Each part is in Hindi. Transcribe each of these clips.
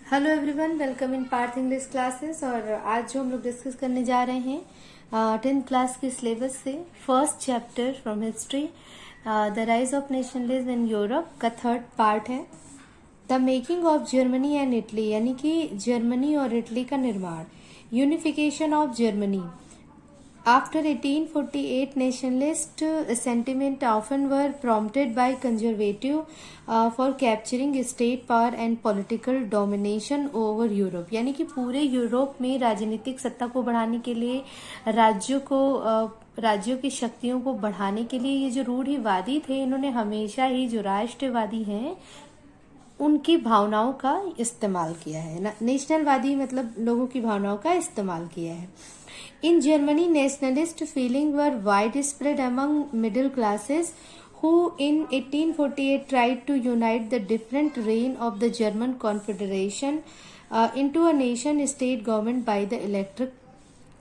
Hello everyone, welcome in Parth English classes. और आज जो हम लोग डिस्कस करने जा रहे हैं 10th क्लास के सिलेबस से first chapter from history, the rise of nationalism in Europe का थर्ड पार्ट है the making of Germany and Italy, यानी कि जर्मनी और इटली का निर्माण, unification of Germany. After 1848, nationalist sentiment often were prompted by conservative for capturing state power and political domination over Europe। यानी कि पूरे यूरोप में राजनीतिक सत्ता को बढ़ाने के लिए, राज्यों की शक्तियों को बढ़ाने के लिए ये जो रूढ़िवादी थे, इन्होंने हमेशा ही जो राष्ट्रवादी हैं उनकी भावनाओं का इस्तेमाल किया है। नेशनलवादी मतलब लोगों की भावनाओं का इस्तेमाल किया है। In Germany, nationalist feelings were widespread among middle classes who in 1848 tried to unite the different reign of the German Confederation into a nation-state government by the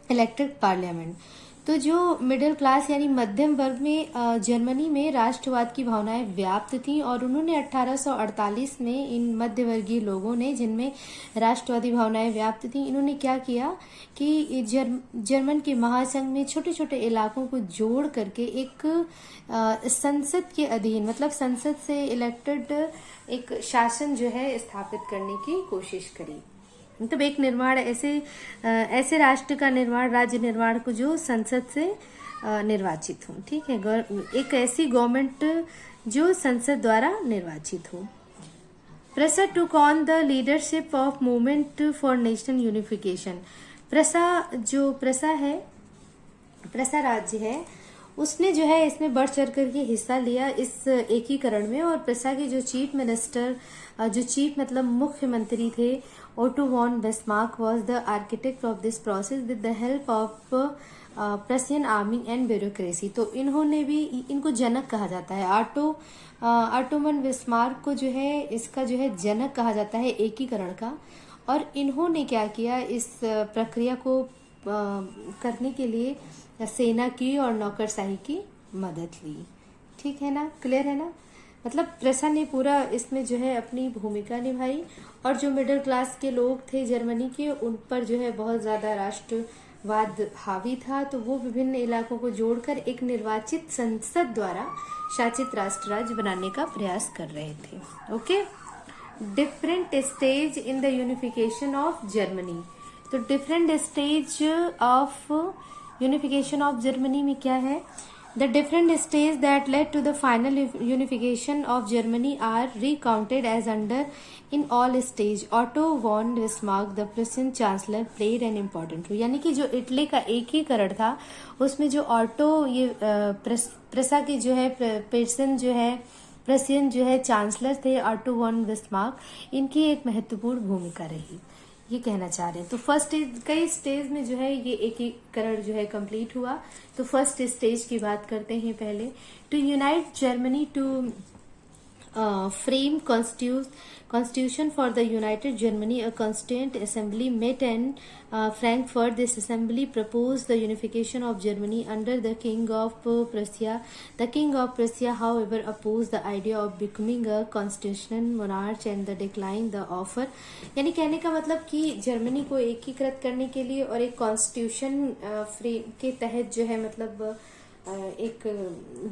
elected parliament। तो जो मिडिल क्लास यानी मध्यम वर्ग में जर्मनी में राष्ट्रवाद की भावनाएं व्याप्त थी और उन्होंने 1848 में इन मध्यवर्गीय लोगों ने, जिनमें राष्ट्रवादी भावनाएं व्याप्त थी, इन्होंने क्या किया कि जर्मन के महासंघ में छोटे छोटे इलाकों को जोड़ करके एक संसद के अधीन, मतलब संसद से इलेक्टेड एक शासन जो है स्थापित करने की कोशिश करी। मतलब एक निर्माण, ऐसे राष्ट्र का निर्माण, राज्य निर्माण को जो संसद से निर्वाचित हो। ठीक है, एक ऐसी गवर्नमेंट जो संसद द्वारा निर्वाचित हो। प्रेसा took on the leadership of movement for national unification. प्रेसा राज्य है, उसने जो है इसमें बढ़ चढ़ करके हिस्सा लिया इस एकीकरण में। और प्रेसा के जो चीफ मिनिस्टर, जो चीफ मतलब मुख्यमंत्री थे, Otto von Bismarck was the architect of this process with the help of Prussian army and bureaucracy. तो इन्होंने भी, इनको जनक कहा जाता है। ऑटोमन बिस्मार्क को जो है, इसका जो है जनक कहा जाता है एकीकरण का। और इन्होंने क्या किया, इस प्रक्रिया को करने के लिए सेना की और नौकरशाही की मदद ली। ठीक है ना, क्लियर है ना। मतलब प्रेसा ने पूरा इसमें जो है अपनी भूमिका निभाई। और जो मिडिल क्लास के लोग थे जर्मनी के, उन पर जो है बहुत ज्यादा राष्ट्रवाद हावी था। तो वो विभिन्न इलाकों को जोड़कर एक निर्वाचित संसद द्वारा शासित राष्ट्र राज्य बनाने का प्रयास कर रहे थे। Okay, different stage in the unification of Germany. तो different stage of unification of Germany में क्या है? The different stages that led to the final unification of Germany are recounted as under in all stage. Otto von Bismarck, the Prussian chancellor, played an important role। यानी कि जो इटली का एकीकरण था, उसमें जो ऑटो, ये प्रेसा के जो है प्रशियन जो है चांसलर थे, ऑटो वॉन बिस्मार्क, इनकी एक महत्वपूर्ण भूमिका रही, ये कहना चाह रहे हैं। तो फर्स्ट स्टेज, कई स्टेज में जो है ये एकीकरण जो है कंप्लीट हुआ। तो फर्स्ट स्टेज की बात करते हैं पहले। To unite Germany to frame constitution for the united Germany, a constituent assembly met in Frankfurt. This assembly proposed the unification of Germany under the king of Prussia. The king of Prussia, however, opposed the idea of becoming a constitutional monarch and declined the offer। यानी कहने का मतलब कि जर्मनी को एकीकृत करने के लिए और एक कॉन्स्टिट्यूशन फ्रेम के तहत जो है, मतलब एक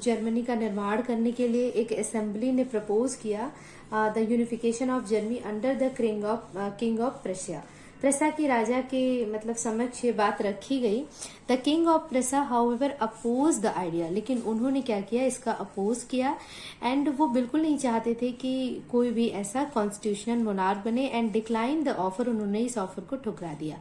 जर्मनी का निर्माण करने के लिए एक असेंबली ने प्रपोज किया the unification of Germany under the king of Prussia. प्रेसा के राजा के मतलब समक्ष ये बात रखी गई। द किंग ऑफ प्रेसा हाउएवर अपोज द आइडिया, लेकिन उन्होंने क्या किया, इसका अपोज किया। एंड वो बिल्कुल नहीं चाहते थे कि कोई भी ऐसा कॉन्स्टिट्यूशनल मोनार्क बने। एंड डिक्लाइन द ऑफर, उन्होंने इस ऑफर को ठुकरा दिया।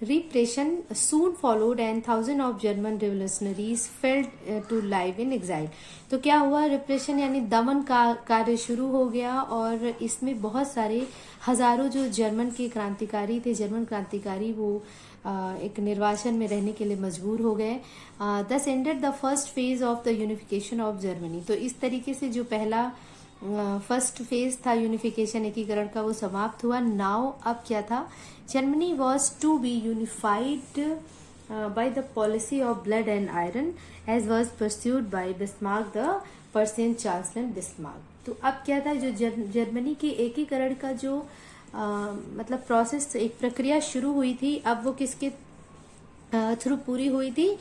Repression soon followed and thousands of German revolutionaries fell to live in exile। तो क्या हुआ, रिप्रेशन यानी दमन का कार्य शुरू हो गया और इसमें बहुत सारे हजारों जो जर्मन क्रांतिकारी वो एक निर्वासन में रहने के लिए मजबूर हो गए। दस ended the first phase of the unification of Germany. तो इस तरीके से जो पहला फर्स्ट फेज था यूनिफिकेशन, एकीकरण का, वो समाप्त हुआ। नाउ अब क्या था, Germany was to be unified by the policy of blood and iron as was pursued by Bismarck, the Prussian chancellor Bismarck। तो अब क्या था, जो जर्मनी के एकीकरण का जो मतलब प्रोसेस, एक प्रक्रिया शुरू हुई थी, अब वो किसके थ्रू पूरी हुई थी?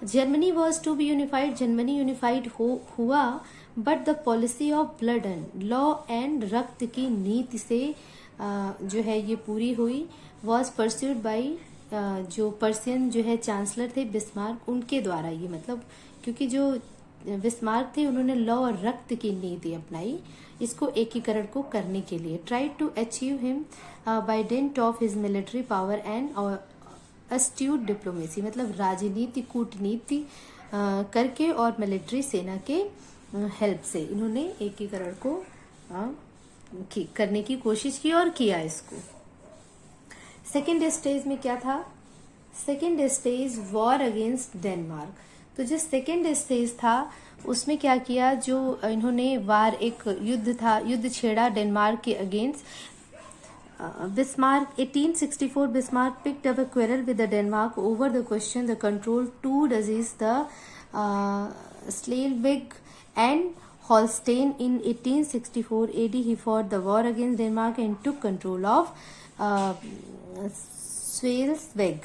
Germany was to be unified, Germany unified हुआ, but the policy of blood and law and रक्त की नीति से जो है ये पूरी हुई। वॉज परस्यूड बाई जो पर्सियन जो है चांसलर थे बिस्मार्क, उनके द्वारा ये मतलब, क्योंकि जो बिस्मार्क थे उन्होंने लॉ और रक्त की नीति अपनाई इसको एकीकरण को करने के लिए। Try to achieve him by dent of his military power and astute diplomacy, मतलब राजनीति कूटनीति करके और मिलिट्री सेना के हेल्प से इन्होंने एकीकरण को करने की कोशिश की और किया इसको। सेकेंड स्टेज में क्या था? Second stage war against Denmark. तो जो सेकेंड स्टेज था उसमें क्या किया, जो इन्होंने वार, एक युद्ध था, युद्ध छेड़ा डेनमार्क के against. Bismarck, 1864, Bismarck picked up a quarrel with the Denmark over the question the control two disease the Schleswig and Holstein. In 1864 AD, he fought the war against Denmark and took control of Schleswig.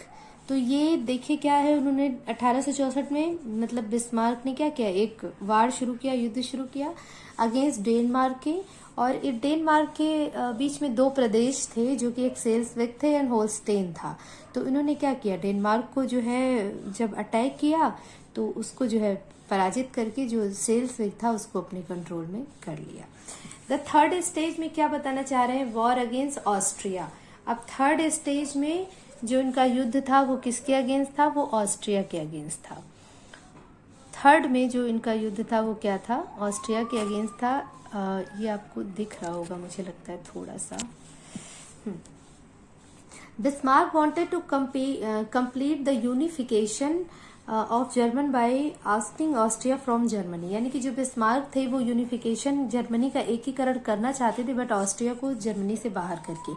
तो ये देखिए क्या है, उन्होंने 1864 में मतलब बिस्मार्क ने क्या किया, एक वार शुरू किया, युद्ध शुरू किया अगेंस्ट डेनमार्क के। और डेनमार्क के बीच में दो प्रदेश थे जो कि एक सेल्सविग थे एंड होल्स्टेन था। तो इन्होंने क्या किया, डेनमार्क को जो है जब अटैक किया तो उसको जो है पराजित करके जो सेल्सविग था उसको अपने कंट्रोल में कर लिया। द थर्ड स्टेज में क्या बताना चाह रहे हैं, वॉर अगेंस्ट ऑस्ट्रिया। अब थर्ड स्टेज में जो इनका युद्ध था वो किसके अगेंस्ट था, वो ऑस्ट्रिया के अगेंस्ट था। थर्ड में जो इनका युद्ध था वो क्या था, ऑस्ट्रिया के अगेंस्ट था। ये आपको दिख रहा होगा मुझे लगता है थोड़ा सा। Bismarck wanted to complete the unification of German by asking Austria from Germany, यानी कि जो बिस्मार्क थे वो यूनिफिकेशन जर्मनी का एकीकरण करना चाहते थे बट ऑस्ट्रिया को जर्मनी से बाहर करके।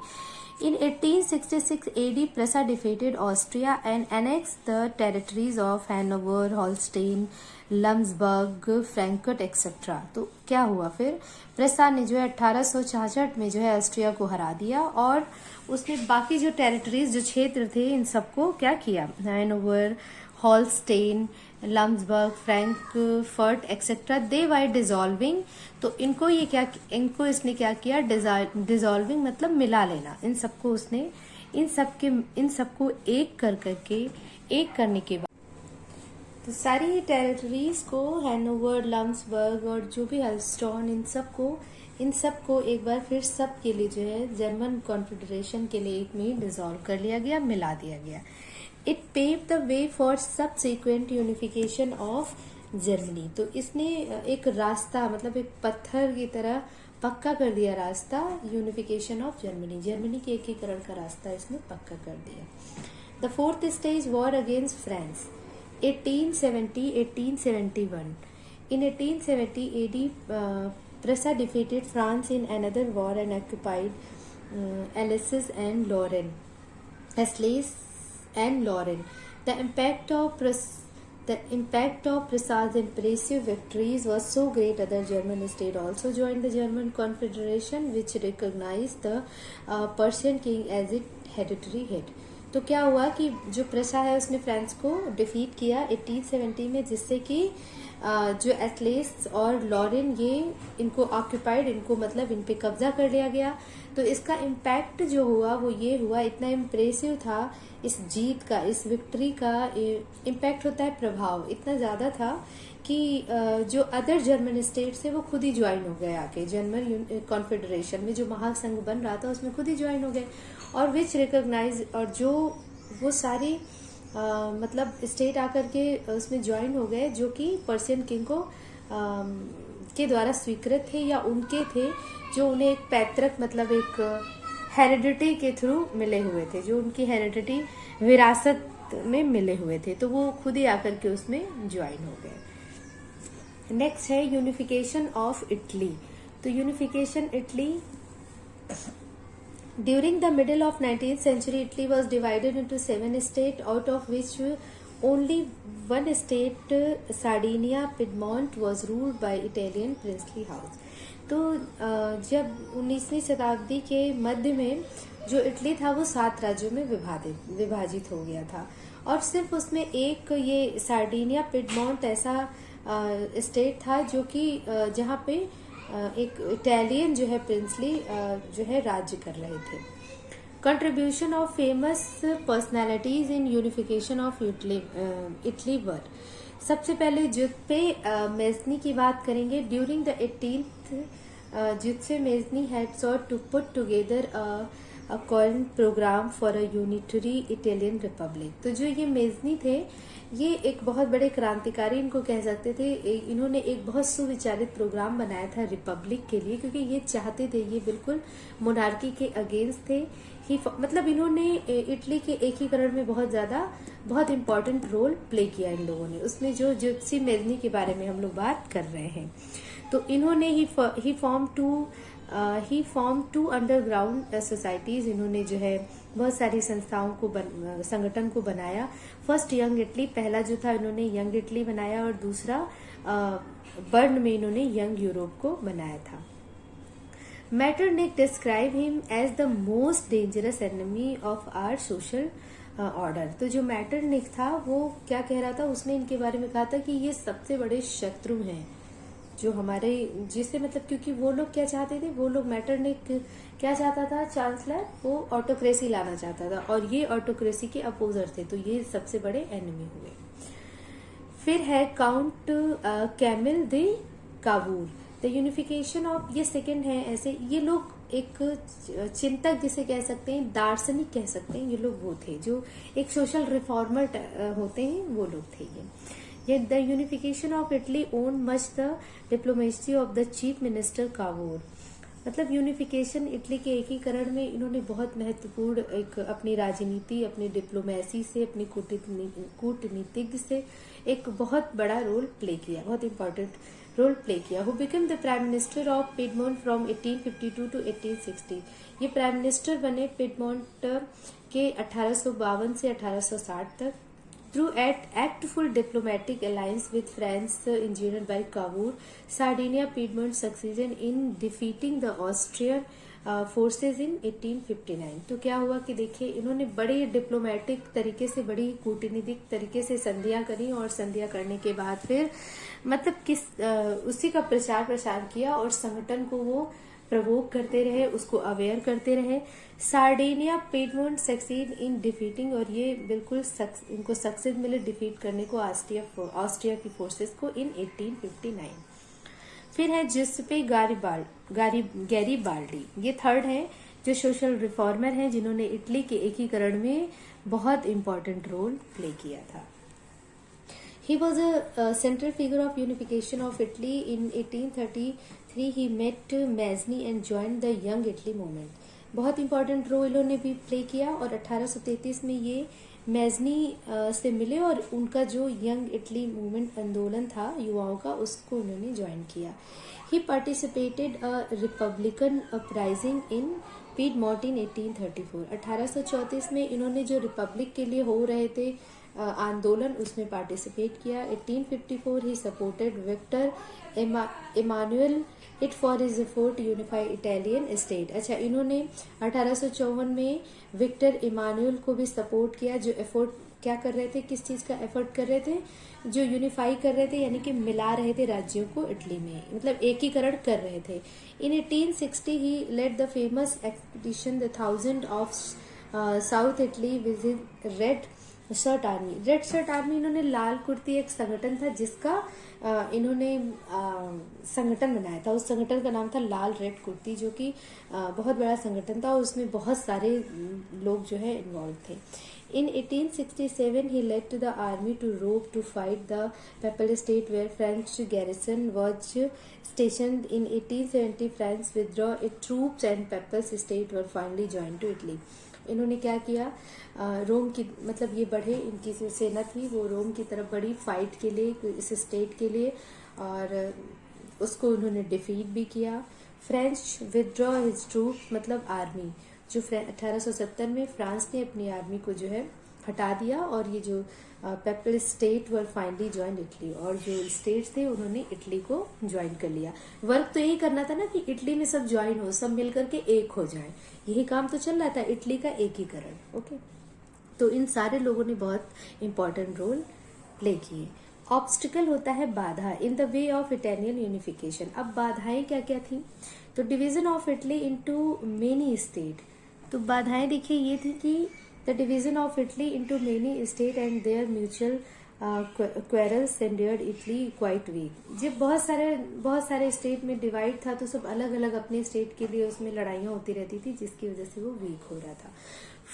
In 1866 AD, Prussia defeated Austria and annexed the territories of Hanover, Holstein, Lumsburg, Frankfurt, etc. तो क्या हुआ फिर, प्रेसा ने जो है 1866 में जो है ऑस्ट्रिया को हरा दिया और उसने बाकी जो टेरिटरीज, जो क्षेत्र थे, इन सबको क्या किया, हैनोवर, हॉलस्टेन, लम्सबर्ग, फ्रैंकफर्ट एक्सेट्रा, दे वाई डिजॉल्विंग। तो इनको ये क्या, इनको इसने क्या किया, डिजॉल्विंग मतलब मिला लेना, इन सबको उसने इन सबको एक करके एक करने के बाद तो सारी टेरिटरीज को, हैनोवर, लम्सबर्ग और जो भी हॉलस्टॉन, इन सबको एक बार फिर सब के लिए जो है जर्मन कॉन्फेडरेशन के लिए एक में डिसॉल्व कर लिया गया, मिला दिया गया। It pave the way for subsequent unification of Germany. तो इसने एक रास्ता, मतलब एक पत्थर की तरह पक्का कर दिया रास्ता यूनिफिकेशन ऑफ जर्मनी, जर्मनी के एकीकरण का रास्ता इसने पक्का कर दिया। The fourth stage war against France, 1870-1871। In 1870 AD, Prussia defeated France in another war and occupied Alsace and Lorraine. The impact of Prussia's impressive victories was so great other German states also joined the German Confederation, which recognized the Persian king as its hereditary head. तो क्या हुआ कि जो प्रेसा है उसने फ्रांस को डिफीट किया 1870 में, जिससे कि जो एथलेस और लॉरेन ये इनको ऑक्यूपाइड, इनको मतलब इन पे कब्जा कर लिया गया। तो इसका इम्पैक्ट जो हुआ वो ये हुआ, इतना इम्प्रेसिव था इस जीत का, इस विक्ट्री का इम्पैक्ट होता है प्रभाव इतना ज़्यादा था कि जो अदर जर्मन स्टेट्स है वो खुद ही ज्वाइन हो गए आके जर्मन कॉन्फेडरेशन में, जो महासंघ बन रहा था उसमें खुद ही ज्वाइन हो गए। और विच रिकॉग्नाइज, और जो वो सारी मतलब स्टेट आकर के उसमें ज्वाइन हो गए जो कि पर्शियन किंग को के द्वारा स्वीकृत थे या उनके थे, जो उन्हें एक पैतृक मतलब एक हेरिडिटी के थ्रू मिले हुए थे, जो उनकी हेरिडिटी विरासत में मिले हुए थे, तो वो खुद ही आकर के उसमें ज्वाइन हो गए। नेक्स्ट है यूनिफिकेशन ऑफ इटली। तो unification Italy, during the middle of 19th century, Italy was divided into 7 states, out of which only one state Sardinia Piedmont was ruled by Italian princely house. तो जब 19वीं शताब्दी के मध्य में जो इटली था वो 7 राज्यों में विभाजित हो गया था, और सिर्फ उसमें एक ये सार्डिनिया पिडमॉन्ट ऐसा स्टेट था जो कि जहाँ पे एक इटालियन जो है प्रिंसली जो है राज्य कर रहे थे। Contribution of famous personalities in unification of Italy were. सबसे पहले जुत्पे मेज़नी की बात करेंगे। During the 18th Giuseppe Mazzini had sought to put together a coherent program for a unitary Italian republic। तो जो ये मेज़नी थे ये एक बहुत बड़े क्रांतिकारी इनको कह सकते थे। इन्होंने एक बहुत सुविचारित प्रोग्राम बनाया था रिपब्लिक के लिए, क्योंकि ये चाहते थे, ये बिल्कुल मोनार्की के अगेंस्ट थे। मतलब इन्होंने इटली के एकीकरण में बहुत इंपॉर्टेंट रोल प्ले किया इन लोगों ने। उसमें जो जिप्सी मेज़नी के बारे में हम लोग बात कर रहे हैं, तो इन्होंने ही फॉर्म टू अंडरग्राउंड सोसाइटीज। इन्होंने जो है बहुत सारी संस्थाओं को संगठन को बनाया। फर्स्ट यंग इटली, पहला जो था इन्होंने यंग इटली बनाया, और दूसरा बर्न में इन्होंने यंग यूरोप को बनाया था। Metternich describe him as the most dangerous enemy of our social order. तो जो मैटरनिक था वो क्या कह रहा था, उसने इनके बारे में कहा था कि ये सबसे बड़े शत्रु हैं जो हमारे, जिससे मतलब, क्योंकि वो लोग क्या चाहते थे, वो लोग मैटरनिक क्या चाहता था, चांसलर, वो ऑटोक्रेसी लाना चाहता था, और ये ऑटोक्रेसी के अपोजर थे, तो ये सबसे बड़े एनिमी हुए। फिर है count camel they काबूर, the unification of, ये सेकंड है। ऐसे ये लोग एक चिंतक जिसे कह सकते हैं, दार्शनिक कह सकते हैं, ये लोग वो थे जो एक सोशल रिफॉर्मर होते हैं, वो लोग थे ये। The unification of Italy own much the diplomacy of the chief minister Cavour. मतलब यूनिफिकेशन, इटली के एकीकरण में इन्होंने बहुत महत्वपूर्ण एक अपनी राजनीति, अपनी डिप्लोमेसी से, अपनी कूटनीतिज्ञ से एक बहुत बड़ा रोल प्ले किया, बहुत इंपॉर्टेंट रोल प्ले किया। Who became the prime minister of Piedmont from 1852 to 1860। ये प्राइम मिनिस्टर बने पिडमॉन्ट के 1852 से 1860 तक। Through actful diplomatic alliance with France engineered by Cavour, Sardinia Piedmont succeeded in defeating the Austrian forces in 1859। तो क्या हुआ कि देखिए इन्होंने बड़े डिप्लोमेटिक तरीके से, बड़ी कूटनीतिक तरीके से संधियां करी, और संधियां करने के बाद फिर मतलब उसी का प्रसार किया, और संगठन को वो प्रवोक करते रहे, उसको अवेयर करते रहे। Sardinia Piedmont succeed in defeating, और ये बिल्कुल इनको सक्सेस मिले डिफीट करने को ऑस्ट्रिया की फोर्सेस को इन 1859। फिर है जिसपे गैरीबाल्डी, ये थर्ड है जो सोशल रिफॉर्मर हैं, जिन्होंने इटली के एकीकरण में बहुत इंपॉर्टेंट रोल प्ले किया था। He was a central figure of unification of Italy. In 1833 he met Mazzini and joined the Young Italy movement। बहुत इंपॉर्टेंट रोल इन्होंने भी प्ले किया, और 1833 में ये मैज़नी से मिले, और उनका जो यंग इटली मूवमेंट आंदोलन था युवाओं का, उसको उन्होंने ज्वाइन किया। He participated a republican uprising in Piedmont in 1834। 1834 में इन्होंने जो रिपब्लिक के लिए हो रहे थे आंदोलन, उसमें पार्टिसिपेट किया। 1854 he supported Victor Emmanuel it for his effort unify Italian state. अच्छा, इन्होंने 1854 में विक्टर इमानुएल को भी सपोर्ट किया, जो एफर्ट क्या कर रहे थे, किस चीज का एफर्ट कर रहे थे, जो यूनिफाई कर रहे थे, यानी कि मिला रहे थे राज्यों को इटली में, मतलब एकीकरण कर रहे थे। In 1860 he led the famous expedition the 1000 of south Italy with red shirt army. Red shirt army, इन्होंने लाल कुर्ती, एक संगठन था जिसका इन्होंने संगठन बनाया था। उस संगठन का नाम था लाल रेड कुर्ती, जो कि बहुत बड़ा संगठन था, और उसमें बहुत सारे लोग जो है इन्वॉल्व थे। In 1867 he led the army to Rome to fight the Papal State where French garrison was stationed। In 1870 France withdrew its troops and Papal State were finally joined to Italy। इन्होंने क्या किया, रोम की, मतलब ये बढ़े, इनकी जो सेना थी वो रोम की तरफ बढ़ी फाइट के लिए, इस स्टेट के लिए, और उसको उन्होंने डिफीट भी किया। फ्रेंच विदड्रॉ हिज ट्रूप, मतलब आर्मी, जो 1870 में फ्रांस ने अपनी आर्मी को जो है हटा दिया और ये जो पेपल स्टेट वर फाइनली ज्वाइन इटली, और जो स्टेट्स थे उन्होंने इटली को ज्वाइन कर लिया। वर्क तो यही करना था ना कि इटली में सब ज्वाइन हो, सब मिलकर के एक हो जाए, यही काम तो चल रहा था, इटली का एकीकरण। ओके, तो इन सारे लोगों ने बहुत इंपॉर्टेंट रोल प्ले किए। ऑब्स्टिकल होता है बाधा in the way of Italian unification. अब बाधाएं क्या क्या थी, तो division of Italy into many state. तो बाधाएं देखिए ये थी कि the division of Italy into many state and their mutual quarrels rendered Italy quite weak. जब बहुत सारे स्टेट में डिवाइड था तो सब अलग अलग अपने स्टेट के लिए उसमें लड़ाइयां होती रहती थी, जिसकी वजह से वो वीक हो रहा था।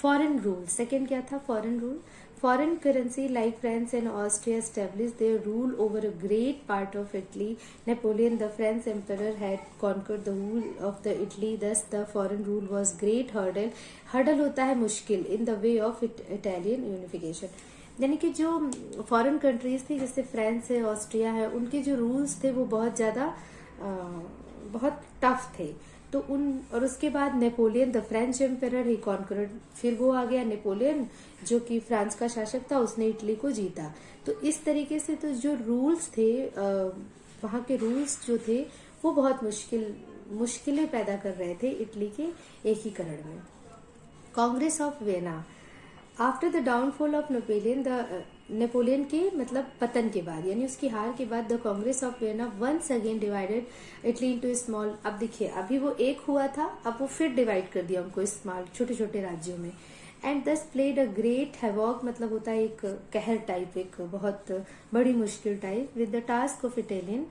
फॉरेन रूल, सेकेंड क्या था, foreign rule. Foreign currency like France and Austria established their rule over a great part of Italy. Napoleon, the French emperor, had conquered the whole of the Italy. Thus, the foreign rule was great hurdle. Hurdle होता है मुश्किल in the way of Italian unification. यानी कि जो फॉरेन कंट्रीज थी जैसे फ्रांस है, ऑस्ट्रिया है, उनके जो रूल्स थे वो बहुत टफ थे। तो और उसके बाद Napoleon the French emperor he conquered, फिर वो आ गया नेपोलियन जो कि फ्रांस का शासक था, उसने इटली को जीता। तो इस तरीके से तो जो रूल्स थे, वहां के रूल्स जो थे वो बहुत मुश्किलें पैदा कर रहे थे इटली के एकीकरण में। Congress of vena, after the downfall of Napoleon के मतलब पतन के बाद, यानी उसकी हार के बाद, the Congress of Vienna once again divided Italy into small. अब देखिए अभी वो एक हुआ था, अब वो फिर डिवाइड कर दिया उनको स्मॉल छोटे छोटे राज्यों में। एंड दस प्लेड अ ग्रेट हैवॉक, मतलब होता है एक कहर टाइप, एक बहुत बड़ी मुश्किल type, with the task of Italian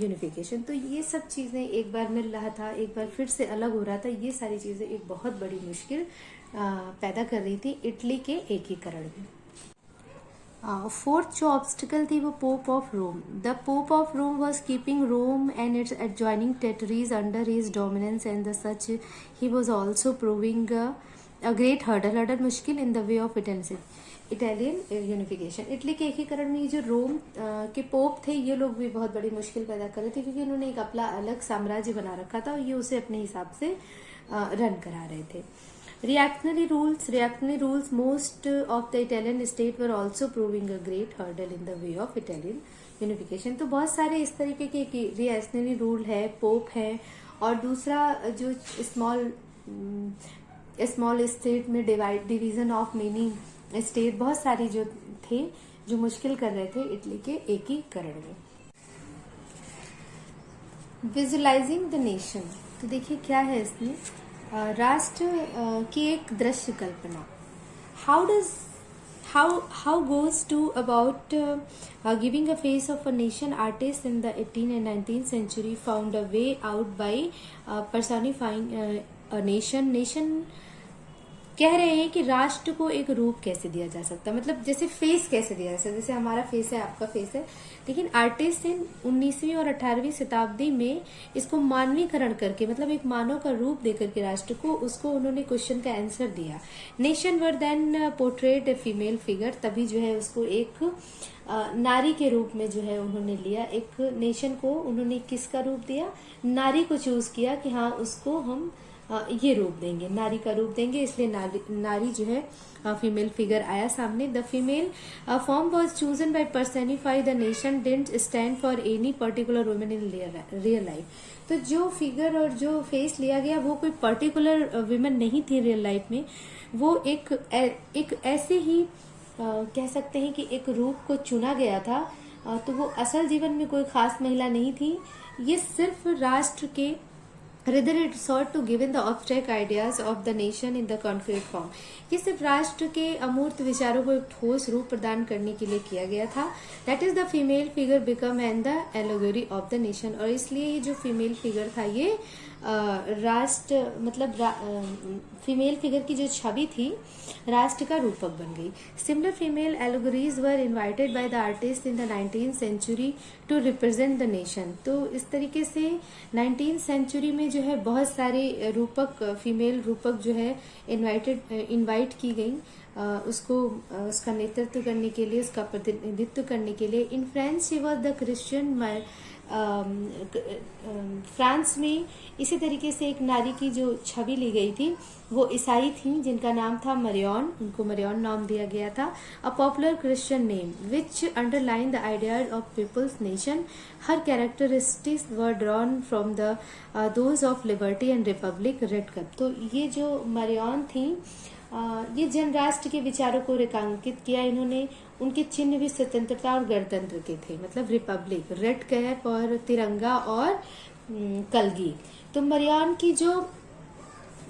unification. तो ये सब चीजें एक बार मिल रहा था, एक बार फिर से अलग हो रहा था, ये सारी चीजें एक बहुत बड़ी मुश्किल पैदा कर रही थी इटली के एकीकरण में। फोर्थ जो ऑब्स्टिकल थी वो pope of Rome. The pope of Rome was keeping Rome and its adjoining territories under his dominance and the such he was also proving a great hurdle मुश्किल in the way of Italian unification. Italy के एकीकरण में ये जो रोम के पोप थे ये लोग भी बहुत बड़ी मुश्किल पैदा कर रहे थे, क्योंकि उन्होंने एक अपना अलग साम्राज्य बना रखा था और ये उसे अपने हिसाब से रन करा रहे थे। Reactionary rules, most of the Italian state were also proving a great hurdle in the way of Italian unification. तो बहुत सारे इस तरीके के reactionary rule है, पोप है, और दूसरा जो स्मॉल स्टेट में डिवीजन ऑफ मेनी स्टेट, बहुत सारी जो थे जो मुश्किल कर रहे थे इटली के एकीकरण में। विजुअलाइजिंग द नेशन, तो देखिए क्या है इसमें, राष्ट्र की एक दृश्य कल्पना। how goes to about giving a face of a nation. Artists in the 18th and 19th century found a way out by personifying a nation कह रहे हैं कि राष्ट्र को एक रूप कैसे दिया जा सकता है, मतलब जैसे फेस कैसे दिया जा सकता है, जैसे हमारा फेस है, आपका फेस है, लेकिन आर्टिस्ट ने 19वीं और 18वीं शताब्दी में इसको मानवीकरण करके, मतलब एक मानव का रूप देकर के राष्ट्र को, उसको उन्होंने क्वेश्चन का आंसर दिया। Nation were then portrait a female figure, तभी जो है उसको एक नारी के रूप में जो है उन्होंने लिया। एक नेशन को उन्होंने किसका रूप दिया, नारी को चूज किया कि हाँ उसको हम ये रूप देंगे, नारी का रूप देंगे, इसलिए नारी जो है फीमेल फिगर आया सामने। The female form was chosen by personify the nation didn't stand for any particular women in real life. तो जो फिगर और जो फेस लिया गया वो कोई पर्टिकुलर वुमेन नहीं थी रियल लाइफ में, वो एक ऐसे ही कह सकते हैं कि एक रूप को चुना गया था। तो वो असल जीवन में कोई खास महिला नहीं थी, ये सिर्फ राष्ट्र के Rather it sought to give in the abstract ideas of the nation in the concrete form. ये सिर्फ राष्ट्र के अमूर्त विचारों को एक ठोस रूप प्रदान करने के लिए किया गया था। That is the female figure become and the allegory of the nation. और इसलिए ये जो फीमेल फिगर था ये राष्ट्र मतलब फीमेल फिगर की जो छवि थी राष्ट्र का रूपक बन गई। Similar female allegories were invited by the artists in the 19th century to represent the nation. तो इस तरीके से 19th century में जो है बहुत सारे रूपक, फीमेल रूपक जो है इनवाइट की गई उसको उसका नेतृत्व करने के लिए, उसका प्रतिनिधित्व करने के लिए। In France she was the Christian France में इसी तरीके से एक नारी की जो छवि ली गई थी, वो ईसाई थी जिनका नाम था मरियन, उनको मरियन नाम दिया गया था, a popular Christian name which underline the idea of people's nation. Her characteristics were drawn from the those of liberty and republic. Red cap. तो ये जो मरियन थी, ये जन राष्ट्र के विचारों को रेखांकित किया इन्होंने. उनके चिन्ह भी स्वतंत्रता और गणतंत्र के थे, मतलब रिपब्लिक, रेड कैप और तिरंगा और कलगी. तो मरियन की जो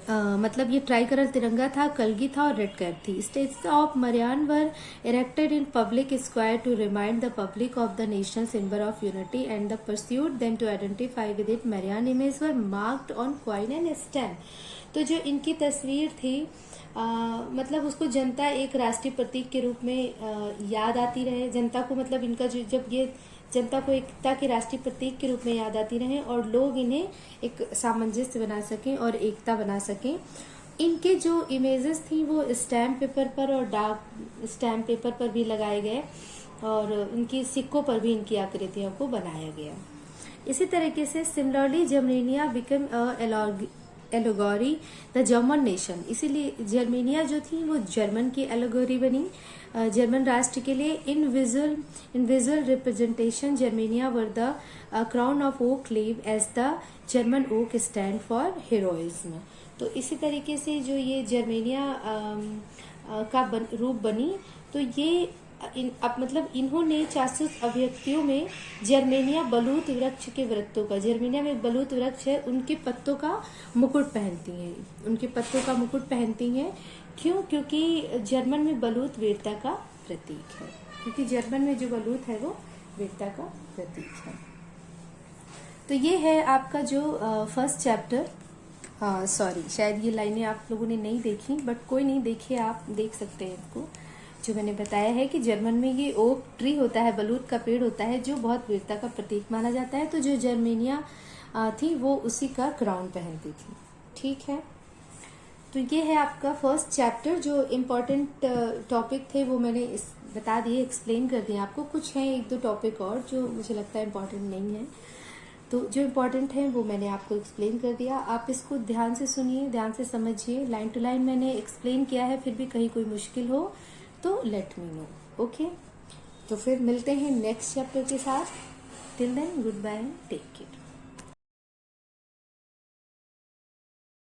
मतलब ये ट्राई कलर तिरंगा था, कलगी था और रेड कैप थी. Statue of Marianne were erected in public square to remind the public of the national symbol of unity and the pursuit them to identify with it. Marianne image were marked on coin and stamp. तो जो इनकी तस्वीर थी, मतलब उसको जनता एक राष्ट्रीय प्रतीक के रूप में याद आती रहे जनता को, मतलब इनका जो जब ये जनता को एकता के राष्ट्रीय प्रतीक के रूप में याद आती रहे और लोग इन्हें एक सामंजस्य बना सकें और एकता बना सकें. इनके जो इमेजेस थी वो स्टैम्प पेपर पर और डाक स्टैम्प पेपर पर भी लगाए गए और उनकी सिक्कों पर भी इनकी आकृतियों को बनाया गया. इसी तरीके से similarly Germania became allegory the German nation. इसीलिए जर्मेनिया जो थी वो जर्मन की एलोगोरी बनी, जर्मन राष्ट्र के लिए. In visual representation Germania wear the crown of oak leave as the German oak stand for heroism. तो इसी तरीके से जो ये जर्मेनिया का रूप बनी, तो ये मतलब इन्होंने 400 अभिव्यक्तियों में जर्मेनिया बलूत वृक्ष के वृत्तों का, जर्मेनिया में बलूत वृक्ष है, उनके पत्तों का मुकुट पहनती हैं, उनके पत्तों का मुकुट पहनती हैं. क्यों? क्योंकि जर्मन में बलूत वीरता का प्रतीक है, क्योंकि जर्मन में जो बलूत है वो वीरता का प्रतीक है. तो ये है आपका जो फर्स्ट चैप्टर. हाँ सॉरी, शायद ये लाइनें आप लोगों ने नहीं देखी, बट कोई नहीं, देखिए आप देख सकते हैं इसको. जो मैंने बताया है कि जर्मन में ये ओक ट्री होता है, बलूत का पेड़ होता है, जो बहुत वीरता का प्रतीक माना जाता है. तो जो जर्मेनिया थी वो उसी का क्राउन पहनती थी. ठीक है, तो ये है आपका फर्स्ट चैप्टर. जो इम्पोर्टेंट टॉपिक थे वो मैंने बता दिए, एक्सप्लेन कर दिए आपको. कुछ हैं एक दो टॉपिक और जो मुझे लगता है इम्पोर्टेंट नहीं है, तो जो इम्पोर्टेंट है वो मैंने आपको एक्सप्लेन कर दिया. आप इसको ध्यान से सुनिए, ध्यान से समझिए. लाइन टू लाइन मैंने एक्सप्लेन किया है, फिर भी कहीं कोई मुश्किल हो तो लेट मी नो. ओके, तो फिर मिलते हैं नेक्स्ट चैप्टर के साथ. Till then good bye and take care.